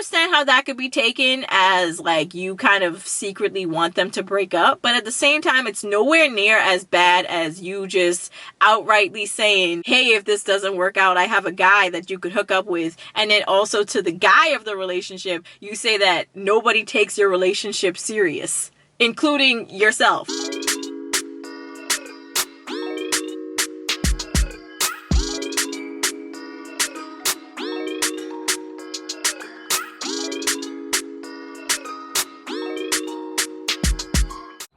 understand how that could be taken as like you kind of secretly want them to break up, but at the same time, it's nowhere near as bad as you just outrightly saying, hey, if this doesn't work out, I have a guy that you could hook up with. And then also to the guy of the relationship, you say that nobody takes your relationship serious, including yourself.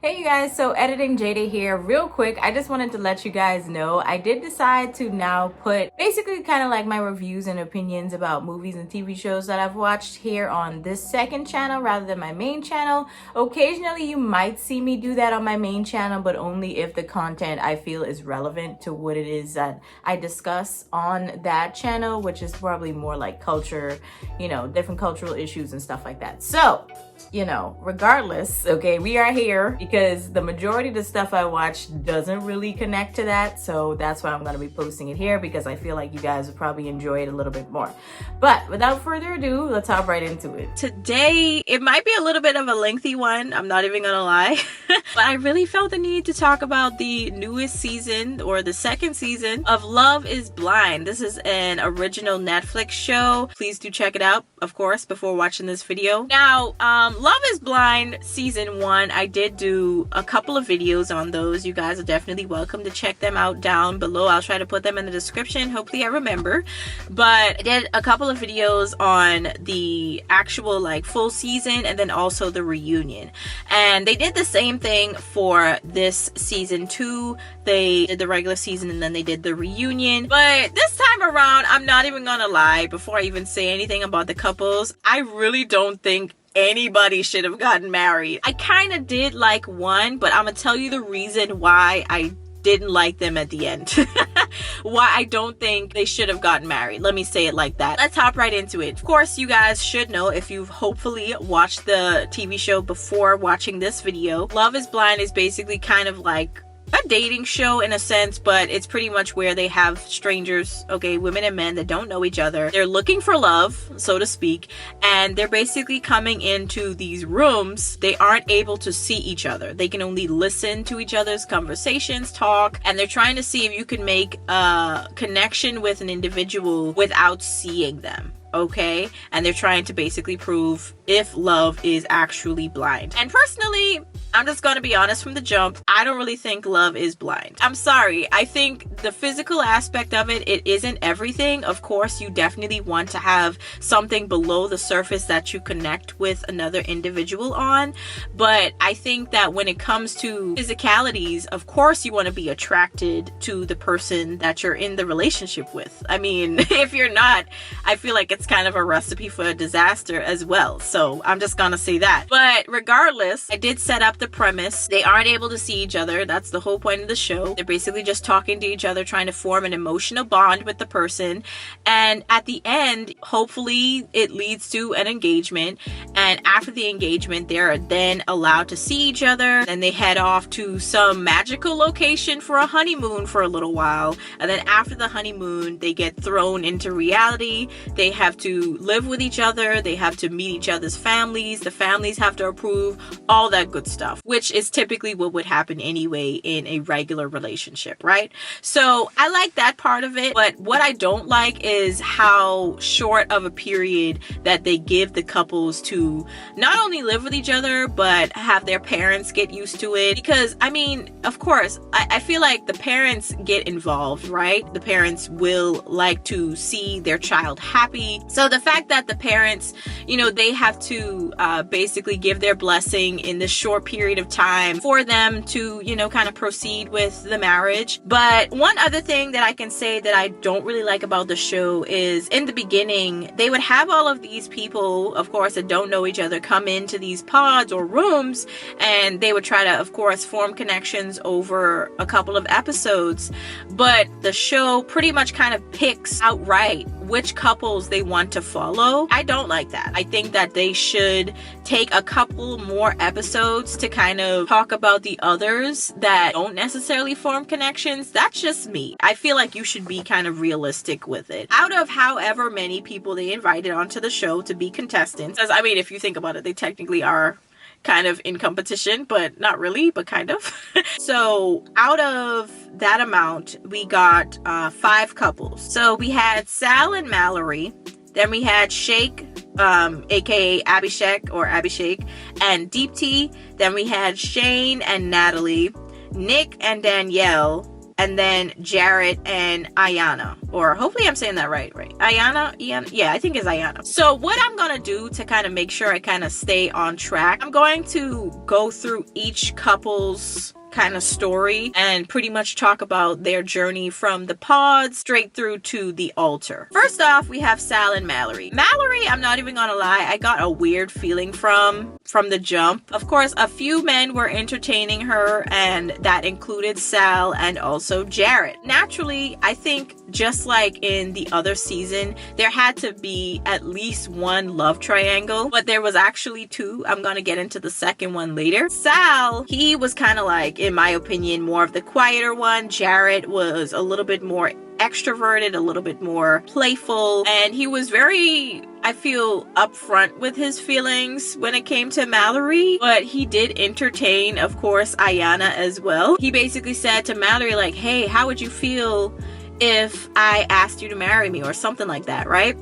Hey you guys, so editing Jada here real quick. I just wanted to let you guys know I did decide to now put basically kind of like my reviews and opinions about movies and TV shows that I've watched here on this second channel rather than my main channel. Occasionally you might see me do that on my main channel, but only if the content I feel is relevant to what it is that I discuss on that channel, which is probably more like culture, you know, different cultural issues and stuff like that. So, you know, regardless, okay, we are here because the majority of the stuff I watch doesn't really connect to that. So that's why I'm going to be posting it here, because I feel like you guys would probably enjoy it a little bit more. But without further ado, let's hop right into it. Today, it might be a little bit of a lengthy one. I'm not even going to lie. But I really felt the need to talk about the newest season, or the second season of Love is Blind. This is an original Netflix show. Please do check it out, of course, before watching this video. Now, Love is Blind season 1, I did do a couple of videos on those. You guys are definitely welcome to check them out down below. I'll try to put them in the description. Hopefully I remember. But I did a couple of videos on the actual like full season and then also the reunion. And they did the same thing for this season 2. They did the regular season and then they did the reunion. But this time around, I'm not even gonna lie, before I even say anything about the couples, I really don't think anybody should have gotten married. I kind of did like one, but I'm gonna tell you the reason why I didn't like them at the end. Why I don't think they should have gotten married. Let me say it like that. Let's hop right into it. Of course, you guys should know, if you've hopefully watched the TV show before watching this video, Love is Blind is basically kind of like a dating show in a sense, but it's pretty much where they have strangers, okay, women and men that don't know each other. They're looking for love, so to speak, and they're basically coming into these rooms. They aren't able to see each other. They can only listen to each other's conversations, talk, and they're trying to see if you can make a connection with an individual without seeing them. Okay, and they're trying to basically prove if love is actually blind. And personally, I'm just gonna be honest from the jump, I don't really think love is blind. I'm sorry. I think the physical aspect of it, it isn't everything. Of course, you definitely want to have something below the surface that you connect with another individual on. But I think that when it comes to physicalities, of course you want to be attracted to the person that you're in the relationship with. I mean, if you're not, I feel like it's kind of a recipe for a disaster as well. So I'm just gonna say that. But regardless, I did set up the premise. They aren't able to see each other. That's the whole point of the show. They're basically just talking to each other, trying to form an emotional bond with the person. And at the end, hopefully it leads to an engagement. And after the engagement, they're then allowed to see each other. Then they head off to some magical location for a honeymoon for a little while. And then after the honeymoon, they get thrown into reality. They have to live with each other. They have to meet each other's families. The families have to approve, all that good stuff, which is typically what would happen anyway in a regular relationship, right? So I like that part of it. But what I don't like is how short of a period that they give the couples to not only live with each other, but have their parents get used to it. Because, I mean, of course, I feel like the parents get involved, right? The parents will like to see their child happy. So the fact that the parents, you know, they have to basically give their blessing in this short period of time for them to, you know, kind of proceed with the marriage. But one other thing that I can say that I don't really like about the show is in the beginning, they would have all of these people, of course, that don't know each other come into these pods or rooms, and they would try to, of course, form connections over a couple of episodes. But the show pretty much kind of picks outright which couples they want to follow. I don't like that. I think that they should take a couple more episodes to to kind of talk about the others that don't necessarily form connections. That's just me. I feel like you should be kind of realistic with it. Out of however many people they invited onto the show to be contestants, as I mean, if you think about it, they technically are kind of in competition, but not really, but kind of. So out of that amount, we got 5 couples. So we had Sal and Mallory, then we had Shake, aka Abhishek, and Deepti. Then we had Shane and Natalie, Nick and Danielle, and then Jarrett and Ayana. Or hopefully I'm saying that right? Ayana? Yeah, I think it's Ayana. So what I'm gonna do to kind of make sure I kind of stay on track, I'm going to go through each couple's kind of story and pretty much talk about their journey from the pods straight through to the altar. First off, we have Sal and Mallory. Mallory, I'm not even gonna lie, I got a weird feeling from the jump. Of course, a few men were entertaining her, and that included Sal and also Jarrett. Naturally, I think just like in the other season, there had to be at least one love triangle, but there was actually 2. I'm gonna get into the second one later. Sal, he was kind of like, in my opinion, more of the quieter one. Jarrett was a little bit more extroverted, a little bit more playful, and he was very, I feel, upfront with his feelings when it came to Mallory, but he did entertain, of course, Ayana as well. He basically said to Mallory, like, hey, how would you feel if I asked you to marry me, or something like that, right?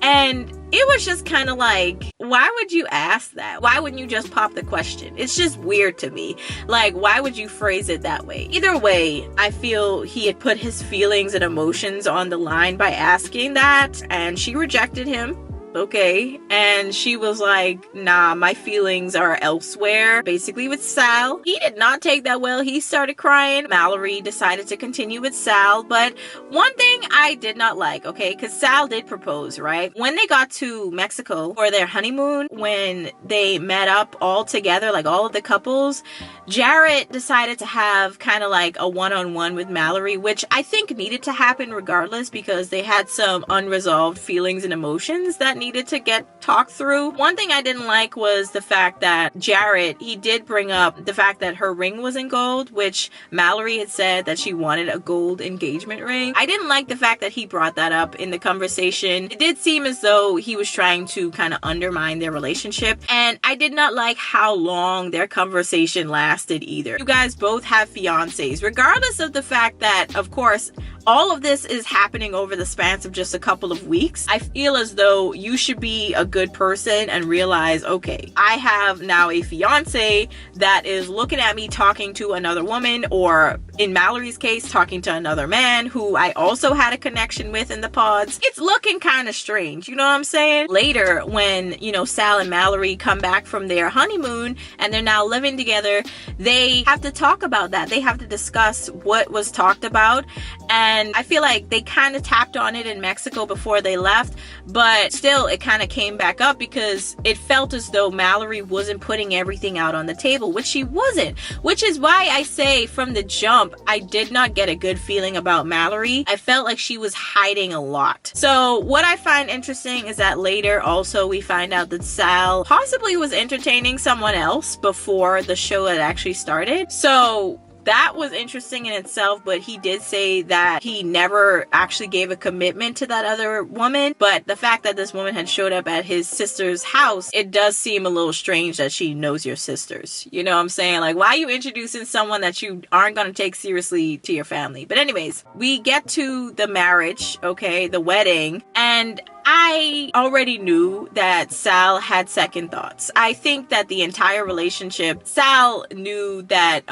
And it was just kind of like, why would you ask that? Why wouldn't you just pop the question? It's just weird to me. Like, why would you phrase it that way? Either way, I feel he had put his feelings and emotions on the line by asking that, and she rejected him. Okay, and she was like, nah, my feelings are elsewhere. Basically with Sal, he did not take that well. He started crying. Mallory decided to continue with Sal, but one thing I did not like, okay, because Sal did propose, right? When they got to Mexico for their honeymoon, when they met up all together, like all of the couples, Jarrett decided to have kind of like a one-on-one with Mallory, which I think needed to happen regardless, because they had some unresolved feelings and emotions that needed to get talked through. One thing I didn't like was the fact that Jarrett, he did bring up the fact that her ring was in gold, which Mallory had said that she wanted a gold engagement ring. I didn't like the fact that he brought that up in the conversation. It did seem as though he was trying to kind of undermine their relationship, and I did not like how long their conversation lasted either. You guys both have fiancés, regardless of the fact that, of course, all of this is happening over the span of just a couple of weeks. I feel as though you should be a good person and realize, okay, I have now a fiance that is looking at me talking to another woman, or in Mallory's case, talking to another man who I also had a connection with in the pods. It's looking kind of strange, you know what I'm saying? Later, when, you know, Sal and Mallory come back from their honeymoon and they're now living together, they have to talk about that. They have to discuss what was talked about, and I feel like they kind of tapped on it in Mexico before they left, but still it kind of came back up because it felt as though Mallory wasn't putting everything out on the table, which she wasn't, which is why I say from the jump, I did not get a good feeling about Mallory. I felt like she was hiding a lot. So what I find interesting is that later also we find out that Sal possibly was entertaining someone else before the show had actually started. So that was interesting in itself, but he did say that he never actually gave a commitment to that other woman. But the fact that this woman had showed up at his sister's house, it does seem a little strange that she knows your sisters. You know what I'm saying? Like, why are you introducing someone that you aren't going to take seriously to your family? But anyways, we get to the marriage, okay, the wedding, and I already knew that Sal had second thoughts. I think that the entire relationship, Sal knew that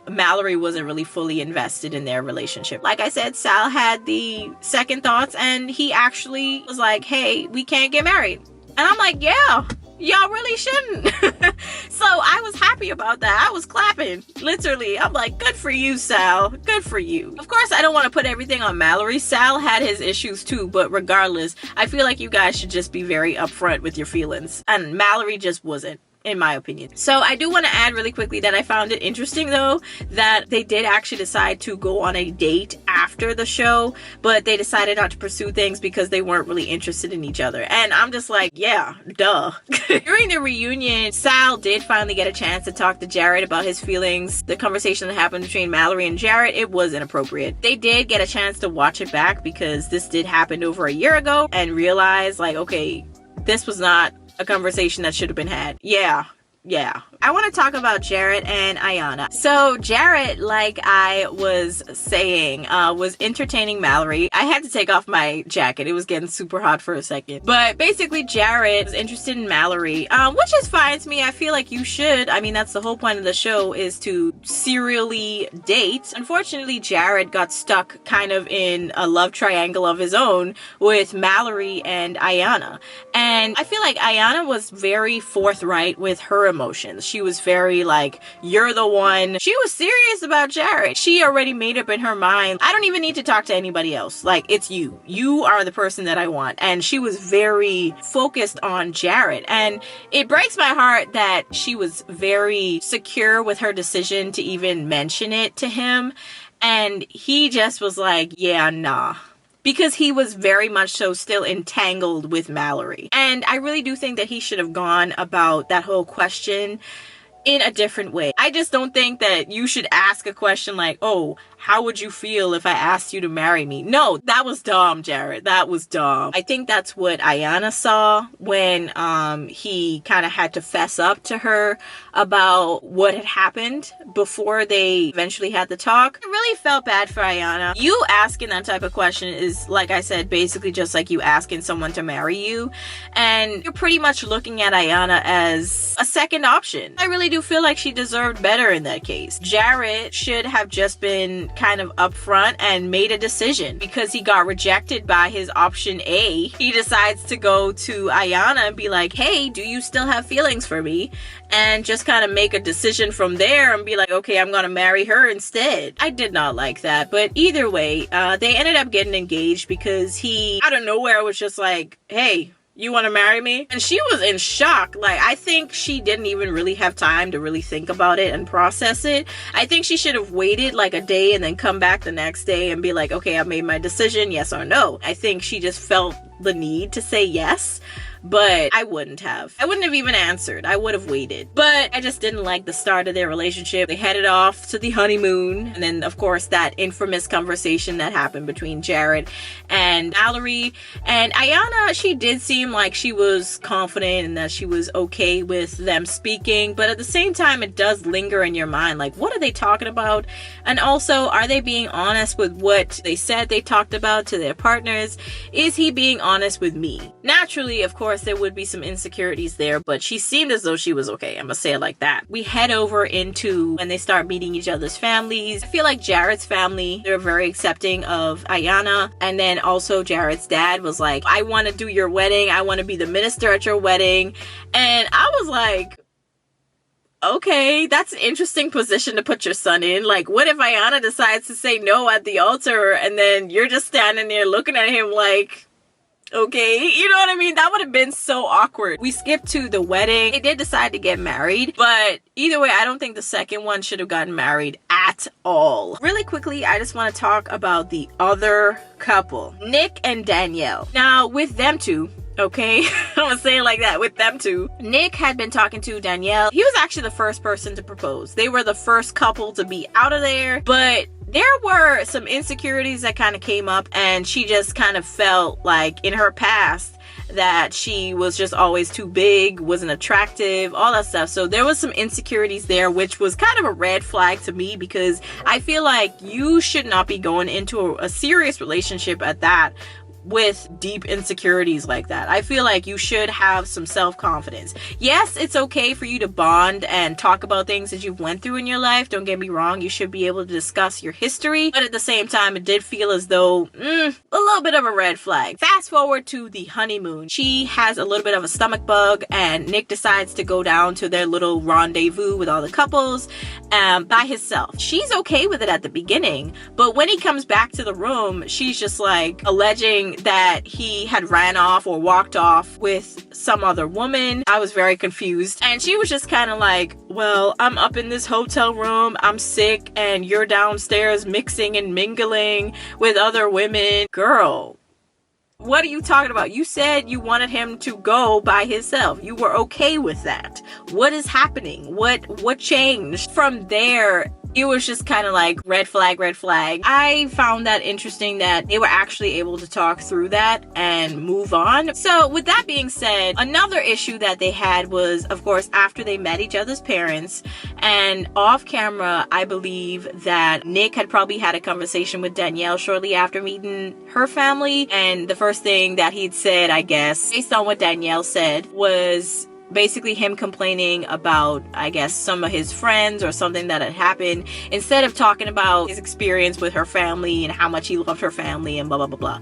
Mallory wasn't really fully invested in their relationship. Like I said, Sal had the second thoughts, and he actually was like, hey, we can't get married. And I'm like, yeah, y'all really shouldn't. So I was happy about that. I was clapping, literally. I'm like, good for you, Sal. Good for you. Of course, I don't want to put everything on Mallory. Sal had his issues too, but regardless, I feel like you guys should just be very upfront with your feelings. And Mallory just wasn't. in my opinion. So I do want to add really quickly that I found it interesting though that they did actually decide to go on a date after the show, but they decided not to pursue things because they weren't really interested in each other. And I'm just like, yeah, duh. During the reunion, Sal did finally get a chance to talk to Jared about his feelings. The conversation that happened between Mallory and Jared, it was inappropriate. They did get a chance to watch it back because this did happen over a year ago and realize like, okay, this was not a conversation that should have been had. Yeah. I want to talk about Jared and Ayanna. So Jared, like I was saying, was entertaining Mallory. I had to take off my jacket. It was getting super hot for a second. But basically Jared was interested in Mallory, which is fine to me. I feel like you should. I mean, that's the whole point of the show, is to serially date. Unfortunately, Jared got stuck kind of in a love triangle of his own with Mallory and Ayanna. And I feel like Ayanna was very forthright with her emotions. She was very like, you're the one. She was serious about Jared. She already made up in her mind, I don't even need to talk to anybody else. Like, it's you. You are the person that I want. And she was very focused on Jared. And it breaks my heart that she was very secure with her decision to even mention it to him. And he just was like, yeah, nah. Because he was very much so still entangled with Mallory. And I really do think that he should have gone about that whole question in a different way. I just don't think that you should ask a question like, oh, how would you feel if I asked you to marry me? No, that was dumb, Jared. That was dumb. I think that's what Ayanna saw when he kind of had to fess up to her about what had happened before they eventually had the talk. I really felt bad for Ayanna. You asking that type of question is, like I said, basically just like you asking someone to marry you. And you're pretty much looking at Ayanna as a second option. I really do feel like she deserved better in that case. Jared should have just been kind of upfront and made a decision. Because he got rejected by his option A, he decides to go to Ayanna and be like, hey, do you still have feelings for me? And just kind of make a decision from there and be like, okay, I'm gonna marry her instead. I did not like that, but either way, they ended up getting engaged because he, out of nowhere, was just like, hey, you want to marry me? And she was in shock. Like, I think she didn't even really have time to really think about it and process it. I think she should have waited like a day and then come back the next day and be like, okay, I made my decision, yes or no. I think she just felt the need to say yes. But I wouldn't have. I wouldn't have even answered. I would have waited. But I just didn't like the start of their relationship. They headed off to the honeymoon. And then, of course, that infamous conversation that happened between Jared and Mallory. And Ayanna, she did seem like she was confident and that she was okay with them speaking. But at the same time, it does linger in your mind. Like, what are they talking about? And also, are they being honest with what they said they talked about to their partners? Is he being honest with me? Naturally, of course, there would be some insecurities there, but she seemed as though she was okay. I'm gonna say it like that. We head over into when they start meeting each other's families. I feel like Jared's family, they're very accepting of Ayanna. And then also Jared's dad was like, I want to do your wedding. I want to be the minister at your wedding. And I was like, okay, that's an interesting position to put your son in. Like, what if Ayanna decides to say no at the altar and then you're just standing there looking at him like, okay, you know what I mean? That would have been so awkward. We skipped to the wedding. They did decide to get married, but either way, I don't think the second one should have gotten married at all. Really quickly, I just want to talk about the other couple, Nick and Danielle. Now, with them two, okay, I'm gonna say it like that, with them two, Nick had been talking to Danielle. He was actually the first person to propose. They were the first couple to be out of there, but there were some insecurities that kind of came up, and she just kind of felt like in her past that she was just always too big, wasn't attractive, all that stuff. So there was some insecurities there, which was kind of a red flag to me, because I feel like you should not be going into a serious relationship at that with deep insecurities like that. I feel like you should have some self-confidence. Yes, it's okay for you to bond and talk about things that you've went through in your life. Don't get me wrong. You should be able to discuss your history. But at the same time, it did feel as though a little bit of a red flag. Fast forward to the honeymoon. She has a little bit of a stomach bug, and Nick decides to go down to their little rendezvous with all the couples by himself. She's okay with it at the beginning, but when he comes back to the room, she's just like alleging saying that he had ran off or walked off with some other woman. I was very confused. And she was just kind of like, well, I'm up in this hotel room, I'm sick, and you're downstairs mixing and mingling with other women. Girl, what are you talking about? You said you wanted him to go by himself. You were okay with that. What is happening? What changed? From there, it was just kind of like red flag, red flag. I found that interesting that they were actually able to talk through that and move on. So with that being said, another issue that they had was, of course, after they met each other's parents, and off camera, I believe that Nick had probably had a conversation with Danielle shortly after meeting her family. And the first thing that he'd said, I guess, based on what Danielle said, was basically him complaining about, I guess, some of his friends or something that had happened, instead of talking about his experience with her family and how much he loved her family and blah, blah, blah, blah.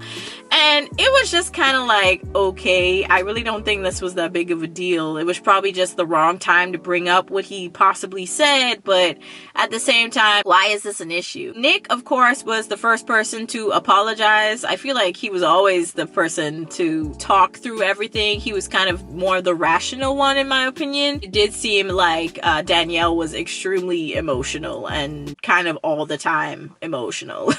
And it was just kind of like, okay, I really don't think this was that big of a deal. It was probably just the wrong time to bring up what he possibly said, but at the same time, why is this an issue? Nick, of course, was the first person to apologize. I feel like he was always the person to talk through everything. He was kind of more the rational one, in my opinion. It did seem like Danielle was extremely emotional and kind of all the time emotional.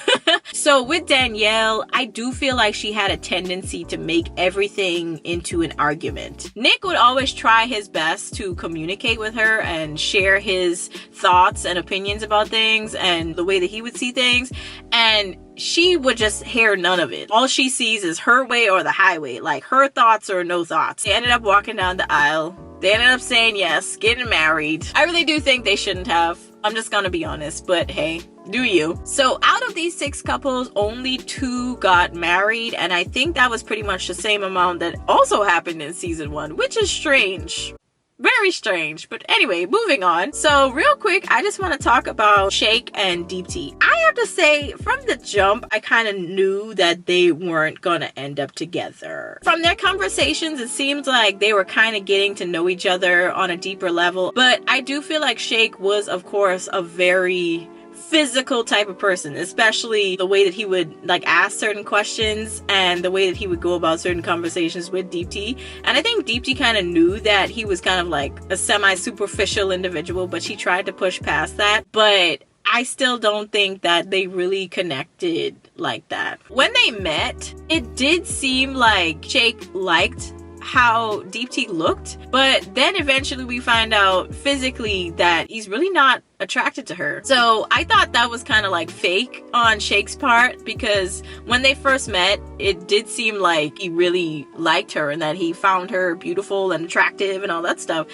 So with Danielle, I do feel like she had a tendency to make everything into an argument. Nick would always try his best to communicate with her and share his thoughts and opinions about things and the way that he would see things, and she would just hear none of it. All she sees is her way or the highway, like her thoughts or no thoughts. They ended up walking down the aisle. They ended up saying yes, getting married. I really do think they shouldn't have. I'm just gonna be honest, but hey, do you. So out of these 6 couples, only 2 got married, and I think that was pretty much the same amount that also happened in season 1, which is strange. Very strange. But anyway, moving on. So real quick, I just want to talk about Shake and Deep T. I have to say, from the jump, I kind of knew that they weren't gonna end up together. From their conversations, it seems like they were kind of getting to know each other on a deeper level. But I do feel like Shake was, of course, a very physical type of person, especially the way that he would like ask certain questions and the way that he would go about certain conversations with Deep T. And I think Deep T kind of knew that he was kind of like a semi-superficial individual, but she tried to push past that. But I still don't think that they really connected like that. When they met, it did seem like Shake liked how Deep T looked, but then eventually we find out physically that he's really not attracted to her. So I thought that was kind of like fake on Shake's part, because when they first met, it did seem like he really liked her and that he found her beautiful and attractive and all that stuff.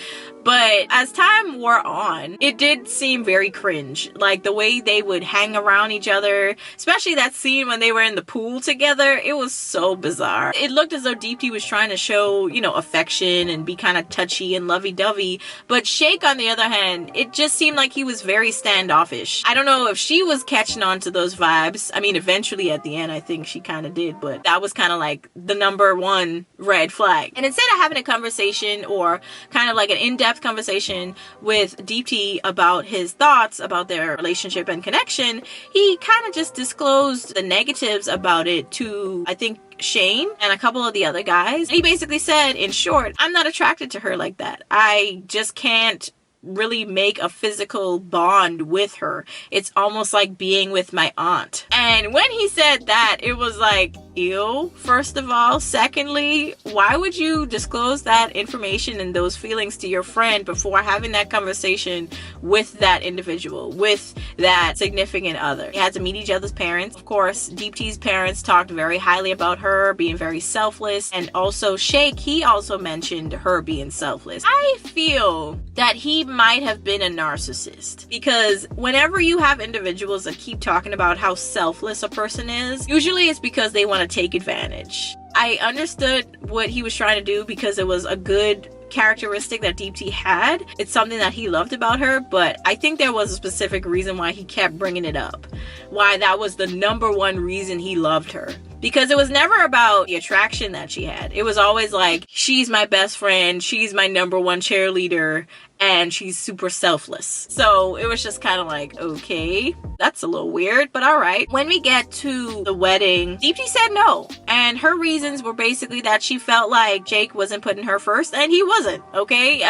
But as time wore on, it did seem very cringe. Like the way they would hang around each other, especially that scene when they were in the pool together, it was so bizarre. It looked as though Deep T was trying to show, you know, affection and be kind of touchy and lovey-dovey. But Shake, on the other hand, it just seemed like he was very standoffish. I don't know if she was catching on to those vibes. I mean, eventually at the end, I think she kind of did, but that was kind of like the #1 red flag. And instead of having a conversation or kind of like an in-depth conversation with Deep T about his thoughts about their relationship and connection, he kind of just disclosed the negatives about it to, I think, Shane and a couple of the other guys. He basically said, in short, I'm not attracted to her like that. I just can't really make a physical bond with her. It's almost like being with my aunt. And when he said that, it was like, ew, first of all. Secondly, why would you disclose that information and those feelings to your friend before having that conversation with that individual, with that significant other? They had to meet each other's parents. Of course, Deep T's parents talked very highly about her being very selfless, and also Shake, he also mentioned her being selfless. I feel that he might have been a narcissist, because whenever you have individuals that keep talking about how selfless a person is, usually it's because they want to take advantage. I understood what he was trying to do because it was a good characteristic that Deep T had. It's something that he loved about her, but I think there was a specific reason why he kept bringing it up. Why that was the #1 reason he loved her. because it was never about the attraction that she had. It was always like, she's my best friend, she's my #1 cheerleader, and she's super selfless. So it was just kind of like, okay, that's a little weird, but all right. When we get to the wedding, Deepti said no. And her reasons were basically that she felt like Jake wasn't putting her first, and he wasn't, okay?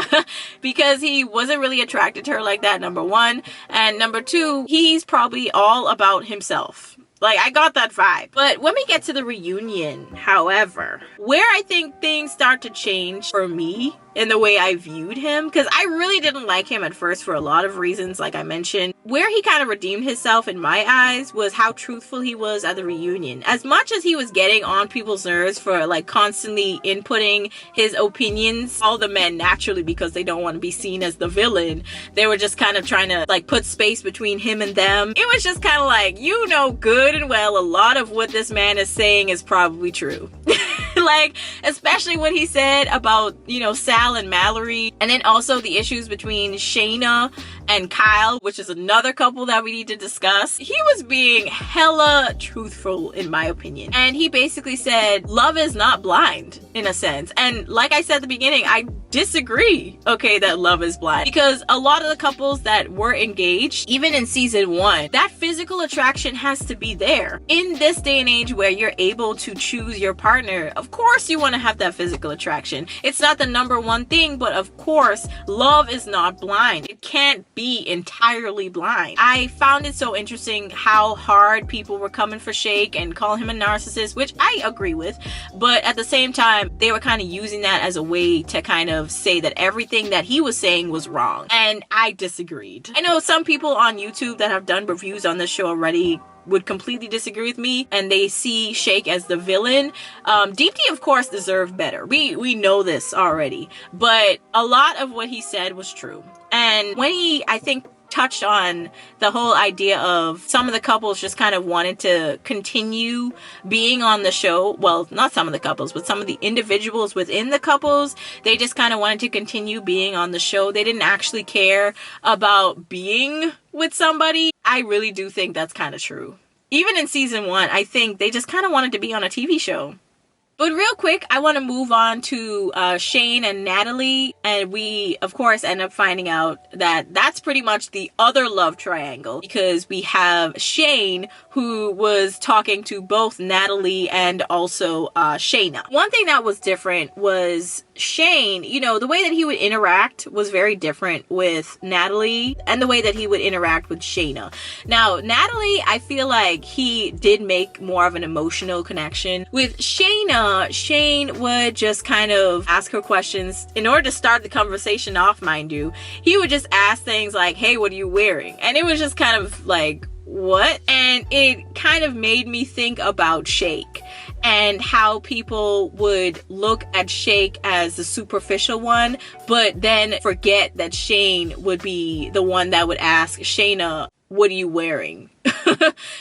Because he wasn't really attracted to her like that, #1. And #2, he's probably all about himself. Like, I got that vibe. But when we get to the reunion, however, where I think things start to change for me in the way I viewed him, because I really didn't like him at first for a lot of reasons, like I mentioned. Where he kind of redeemed himself in my eyes was how truthful he was at the reunion. As much as he was getting on people's nerves for like constantly inputting his opinions, all the men naturally, because they don't want to be seen as the villain, they were just kind of trying to like put space between him and them. It was just kind of like, you know good and well a lot of what this man is saying is probably true. Like, especially when he said about, you know, Sal and Mallory, and then also the issues between Shayna and Kyle, which is another couple that we need to discuss. He was being hella truthful in my opinion. And he basically said, love is not blind in a sense. And like I said at the beginning, I disagree, okay, that love is blind. Because a lot of the couples that were engaged, even in season 1, that physical attraction has to be there. In this day and age where you're able to choose your partner, of course you want to have that physical attraction. It's not the #1 thing, but of course, love is not blind. It can't be entirely blind. I found it so interesting how hard people were coming for Shake and calling him a narcissist, which I agree with, but at the same time, they were kind of using that as a way to kind of say that everything that he was saying was wrong, and I disagreed. I know some people on YouTube that have done reviews on this show already would completely disagree with me, and they see Shake as the villain. Deepti, of course, deserved better. We know this already, but a lot of what he said was true. And when he, I think, touched on the whole idea of some of the couples just kind of wanted to continue being on the show. Well, not some of the couples, but some of the individuals within the couples, they just kind of wanted to continue being on the show. They didn't actually care about being with somebody. I really do think that's kind of true. Even in season 1, I think they just kind of wanted to be on a TV show. But real quick, I want to move on to Shane and Natalie, and we, of course, end up finding out that that's pretty much the other love triangle, because we have Shane, who was talking to both Natalie and also Shayna. One thing that was different was Shane, you know, the way that he would interact was very different with Natalie and the way that he would interact with Shayna. Now, Natalie, I feel like he did make more of an emotional connection. With Shayna, Shane would just kind of ask her questions. In order to start the conversation off, mind you, he would just ask things like, hey, what are you wearing? And it was just kind of like, what? And it kind of made me think about Shake and how people would look at Shake as the superficial one, but then forget that Shane would be the one that would ask Shayna, what are you wearing?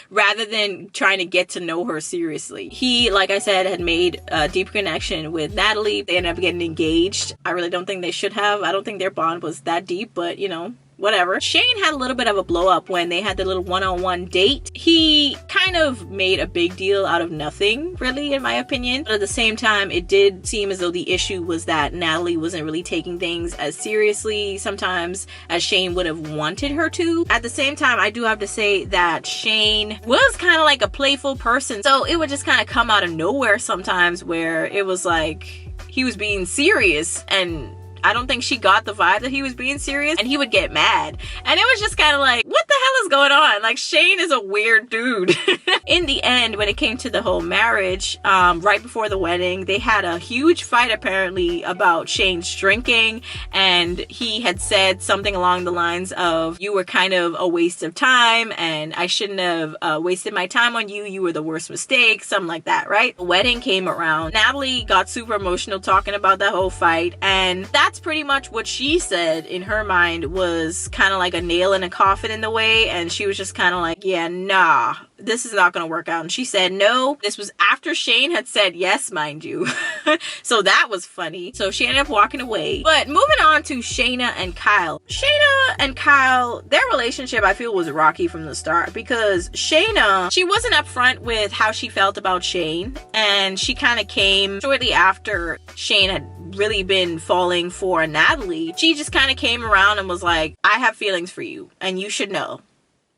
Rather than trying to get to know her seriously. He, like I said, had made a deep connection with Natalie. They ended up getting engaged. I really don't think they should have. I don't think their bond was that deep, but you know, whatever. Shane had a little bit of a blow up when they had the little one-on-one date. He kind of made a big deal out of nothing, really, in my opinion. But at the same time, it did seem as though the issue was that Natalie wasn't really taking things as seriously sometimes as Shane would have wanted her to. At the same time, I do have to say that Shane was kind of like a playful person. So it would just kind of come out of nowhere sometimes where it was like he was being serious, and I don't think she got the vibe that he was being serious, and he would get mad. And it was just kind of like, what the hell is going on? Like, Shane is a weird dude. In the end, when it came to the whole marriage, right before the wedding, they had a huge fight apparently about Shane's drinking, and he had said something along the lines of, you were kind of a waste of time, and I shouldn't have wasted my time on you. You were the worst mistake, something like that, right? The wedding came around. Natalie got super emotional talking about that whole fight, and that's pretty much what she said in her mind was kind of like a nail in a coffin in the way, and she was just kind of like, yeah, nah, this is not gonna work out. And she said no. This was after after Shane had said yes, mind you. So that was funny. So she ended up walking away. But moving on to Shayna and Kyle. Shayna and Kyle, their relationship I feel was rocky from the start, because Shayna, she wasn't upfront with how she felt about Shane, and she kind of came shortly after Shane had really been falling for Natalie. She just kind of came around and was like, I have feelings for you and you should know.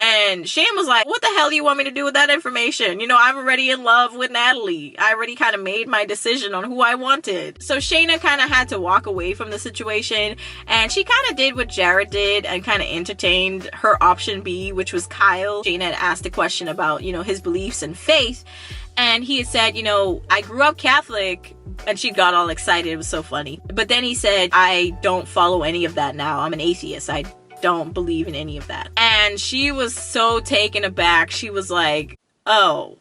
And Shane was like, what the hell do you want me to do with that information? You know, I'm already in love with Natalie. I already kind of made my decision on who I wanted. So Shayna kind of had to walk away from the situation, and she kind of did what Jared did and kind of entertained her option B, which was Kyle. Shayna had asked a question about, you know, his beliefs and faith, and he had said, you know, I grew up Catholic, and she got all excited. It was so funny. But then he said, I don't follow any of that now. I'm an atheist. I don't believe in any of that. And she was so taken aback. She was like, oh,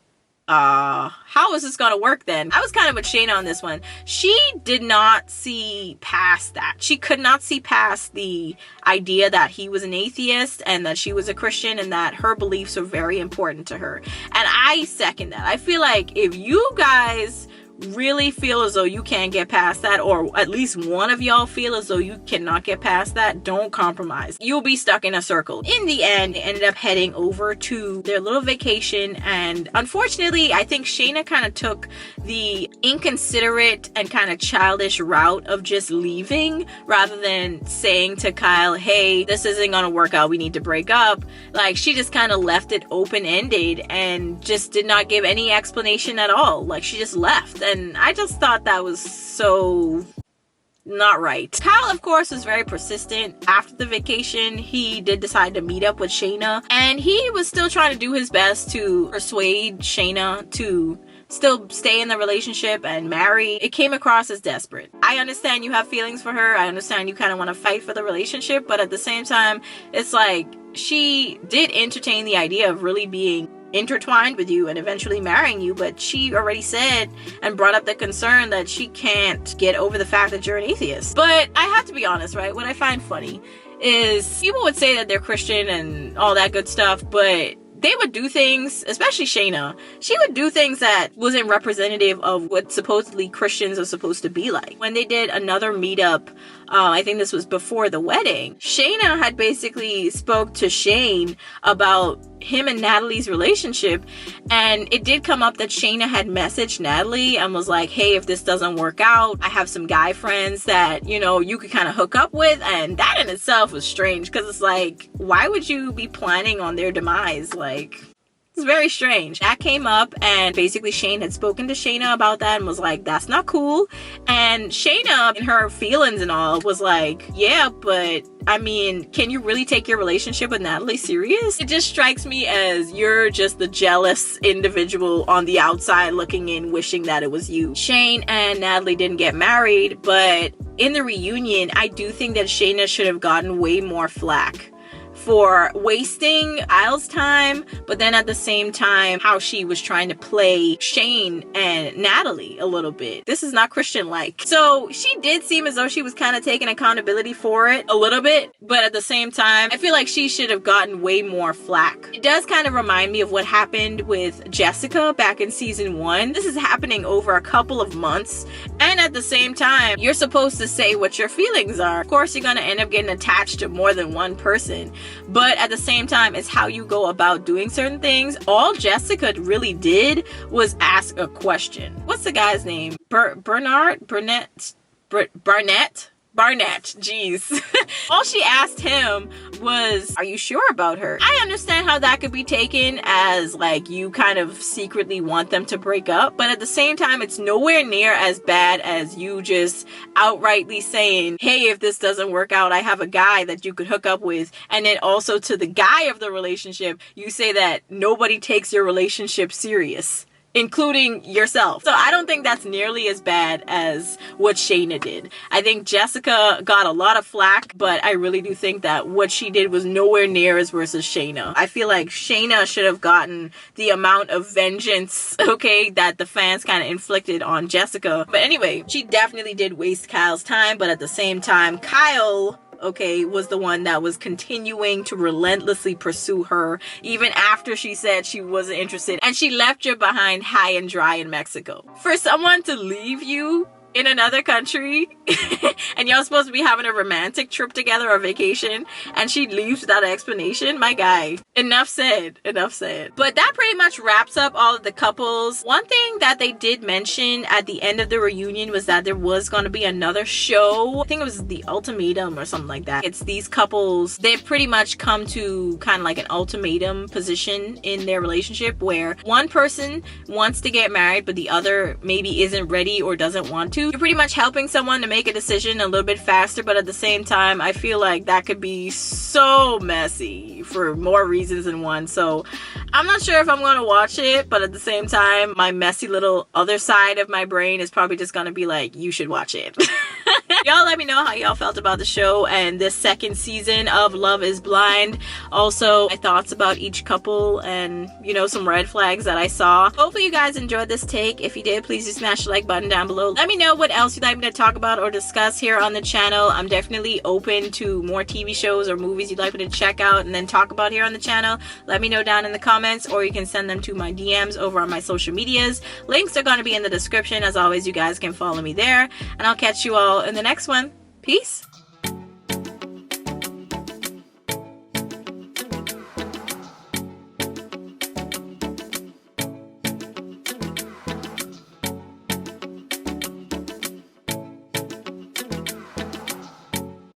how is this gonna work then? I was kind of with Shayna on this one. She did not see past that. She could not see past the idea that he was an atheist and that she was a Christian and that her beliefs were very important to her. And I second that. I feel like if you guys really feel as though you can't get past that, or at least one of y'all feel as though you cannot get past that, don't compromise. You'll be stuck in a circle. In the end, they ended up heading over to their little vacation, and unfortunately, I think Shayna kind of took the inconsiderate and kind of childish route of just leaving rather than saying to Kyle, hey, this isn't gonna work out, we need to break up. Like, she just kind of left it open-ended and just did not give any explanation at all. Like, she just left. And I just thought that was so not right. Kyle, of course, was very persistent. After the vacation, he did decide to meet up with Shayna, and he was still trying to do his best to persuade Shayna to still stay in the relationship and marry. It came across as desperate. I understand you have feelings for her. I understand you kind of want to fight for the relationship, but at the same time, it's like she did entertain the idea of really being intertwined with you and eventually marrying you, but she already said and brought up the concern that she can't get over the fact that you're an atheist. But I have to be honest, right? What I find funny is people would say that they're Christian and all that good stuff, but they would do things, especially Shayna, she would do things that wasn't representative of what supposedly Christians are supposed to be like. When they did another meetup, I think this was before the wedding, Shayna had basically spoke to Shane about him and Natalie's relationship, and it did come up that Shayna had messaged Natalie and was like, hey, if this doesn't work out, I have some guy friends that, you know, you could kind of hook up with. And that in itself was strange, because it's like, why would you be planning on their demise? Like, it's very strange. That came up, and basically Shane had spoken to Shayna about that and was like, that's not cool. And Shayna, in her feelings and all, was like, yeah, but I mean, can you really take your relationship with Natalie serious? It just strikes me as you're just the jealous individual on the outside looking in, wishing that it was you. Shane and Natalie didn't get married, but in the reunion, I do think that Shayna should have gotten way more flack for wasting Kyle's time, but then at the same time, how she was trying to play Shane and Natalie a little bit. This is not Christian-like. So she did seem as though she was kind of taking accountability for it a little bit, but at the same time, I feel like she should have gotten way more flack. It does kind of remind me of what happened with Jessica back in season 1. This is happening over a couple of months, and at the same time, you're supposed to say what your feelings are. Of course, you're gonna end up getting attached to more than one person, but at the same time, it's how you go about doing certain things. All Jessica really did was ask a question. What's the guy's name? Barnett? Jeez. All she asked him was, are you sure about her? I understand how that could be taken as like you kind of secretly want them to break up, but at the same time, it's nowhere near as bad as you just outrightly saying, hey, if this doesn't work out, I have a guy that you could hook up with. And then also to the guy of the relationship, you say that nobody takes your relationship serious, including yourself. So I don't think that's nearly as bad as what Shayna did. I think Jessica got a lot of flack, but I really do think that what she did was nowhere near as worse as Shayna. I feel like Shayna should have gotten the amount of vengeance, okay, that the fans kind of inflicted on Jessica. But anyway, she definitely did waste Kyle's time, but at the same time, Kyle okay, was the one that was continuing to relentlessly pursue her even after she said she wasn't interested, and she left you behind high and dry in Mexico. For someone to leave you in another country and y'all supposed to be having a romantic trip together or vacation, and she leaves without an explanation, my guy. Enough said. But that pretty much wraps up all of the couples. One thing that they did mention at the end of the reunion was that there was going to be another show. I think it was The Ultimatum or something like that. It's these couples, they've pretty much come to kind of like an ultimatum position in their relationship where one person wants to get married but the other maybe isn't ready or doesn't want to. You're pretty much helping someone to make a decision a little bit faster, but at the same time, I feel like that could be so messy for more reasons than one. So I'm not sure if I'm going to watch it, but at the same time, my messy little other side of my brain is probably just going to be like, you should watch it. Y'all let me know how y'all felt about the show and this second season of Love is Blind. Also, my thoughts about each couple and, you know, some red flags that I saw. Hopefully you guys enjoyed this take. If you did, please do smash the like button down below. Let me know what else you'd like me to talk about or discuss here on the channel. I'm definitely open to more TV shows or movies you'd like me to check out and then talk about here on the channel. Let me know down in the comments, or you can send them to my DMs over on my social medias. Links are going to be in the description. As always, you guys can follow me there, and I'll catch you all in the next one. Peace.